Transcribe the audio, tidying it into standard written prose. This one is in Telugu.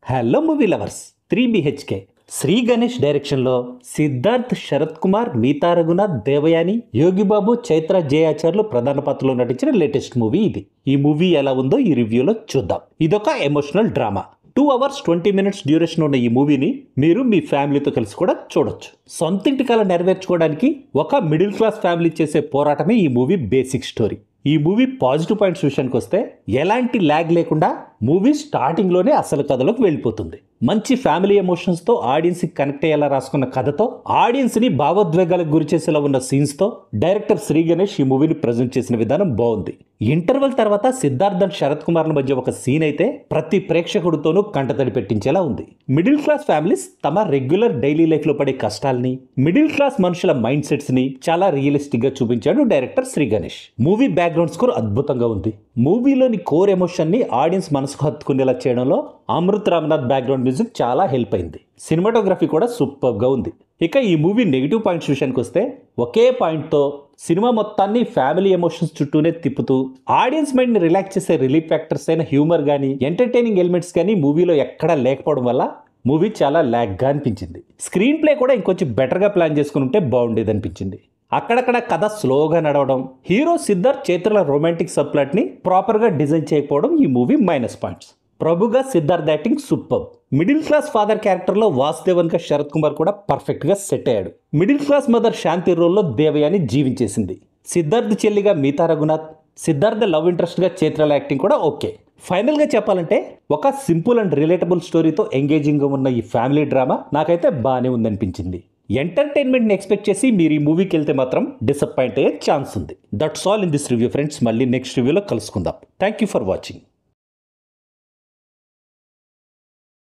Hello movie lovers 3 BHK Shri Ganesh డైరెక్షన్లో సిద్ధార్థ్, శరత్ కుమార్, మీతా రఘునాథ్, దేవయాని, యోగిబాబు, చైత్ర జయాచార్యులు ప్రధాన పాత్రలో నటించిన లేటెస్ట్ మూవీ ఇది. ఈ మూవీ ఎలా ఉందో ఈ రివ్యూలో చూద్దాం. ఇదొక emotional drama. 2 hours 20 minutes duration ఉన్న ఈ మూవీని మీరు మీ ఫ్యామిలీతో కలిసి కూడా చూడొచ్చు. సొంతింటి కల నెరవేర్చుకోవడానికి ఒక మిడిల్ క్లాస్ ఫ్యామిలీ చేసే పోరాటమే ఈ మూవీ బేసిక్ స్టోరీ. ఈ మూవీ పాజిటివ్ పాయింట్స్ విషయానికి వస్తే ఎలాంటి ల్యాగ్ లేకుండా మూవీ స్టార్టింగ్లోనే అసలు కథలోకి వెళ్ళిపోతుంది. మంచి ఫ్యామిలీ ఎమోషన్స్తో ఆడియన్స్కి కనెక్ట్ అయ్యేలా రాసుకున్న కథతో ఆడియన్స్ని భావోద్వేగాలకు గురి చేసేలా ఉన్న సీన్స్తో డైరెక్టర్ శ్రీ గణేష్ ఈ మూవీని ప్రజెంట్ చేసిన విధానం బాగుంది. ఇంటర్వెల్ తర్వాత సిద్ధార్థ్ అండ్ శరత్ కుమార్ల మధ్య ఒక సీన్ అయితే ప్రతి ప్రేక్షకుడితోనూ కంటతడి పెట్టించేలా ఉంది. మిడిల్ క్లాస్ ఫ్యామిలీస్ తమ రెగ్యులర్ డైలీ లైఫ్లో పడే కష్టాల్ని, మిడిల్ క్లాస్ మనుషుల మైండ్ సెట్స్ని చాలా రియలిస్టిక్గా చూపించాడు director Shri Ganesh. Movie background score అద్భుతంగా ఉంది. మూవీలోని కోర్ ఎమోషన్ని ఆడియన్స్ మనసుకు హత్తుకునేలా చేయడంలో అమృత్ రామనాథ్ బ్యాక్గ్రౌండ్ మ్యూజిక్ చాలా హెల్ప్ అయింది. సినిమాటోగ్రఫీ కూడా సూపర్గా ఉంది. ఇక ఈ మూవీ నెగిటివ్ పాయింట్స్ విషయానికి వస్తే ఒకే పాయింట్తో సినిమా మొత్తాన్ని ఫ్యామిలీ ఎమోషన్స్ చుట్టూనే తిప్పుతూ ఆడియన్స్ మైండ్ని రిలాక్స్ చేసే రిలీఫ్ ఫ్యాక్టర్స్ అయిన హ్యూమర్ కానీ ఎంటర్టైనింగ్ ఎలిమెంట్స్ కానీ మూవీలో ఎక్కడా లేకపోవడం వల్ల మూవీ చాలా ల్యాగ్గా అనిపించింది. స్క్రీన్ ప్లే కూడా ఇంకొంచెం బెటర్గా ప్లాన్ చేసుకుని ఉంటే బాగుండేది అనిపించింది. అక్కడక్కడ కథ స్లోగా నడవడం, హీరో సిద్ధార్థ్ చైత్రల రొమాంటిక్ సబ్ ప్లాట్ని ప్రాపర్గా డిజైన్ చేయకపోవడం ఈ మూవీ మైనస్ పాయింట్స్. ప్రభుగా Siddharth acting super. Middle class father క్యారెక్టర్లో వాసుదేవన్గా శరత్ కుమార్ కూడా పర్ఫెక్ట్గా సెట్ అయ్యాడు. మిడిల్ క్లాస్ మదర్ శాంతి రోల్లో దేవయాని జీవించేసింది. సిద్ధార్థ్ చెల్లిగా మీతా రఘునాథ్, సిద్ధార్థ్ లవ్ ఇంట్రెస్ట్గా చైత్రల యాక్టింగ్ కూడా ఓకే. ఫైనల్గా చెప్పాలంటే ఒక సింపుల్ అండ్ రిలేటబుల్ స్టోరీతో ఎంగేజింగ్గా ఉన్న ఈ ఫ్యామిలీ డ్రామా నాకైతే బాగానే ఉందనిపించింది. ఎంటర్టైన్మెంట్ని ఎక్స్పెక్ట్ చేసి మీరు ఈ మూవీకి వెళ్తే మాత్రం డిసప్పాయింట్ అయ్యే ఛాన్స్ ఉంది. That's all in this review friends. మళ్ళీ నెక్స్ట్ రివ్యూలో కలుసుకుందాం. Thank you for watching.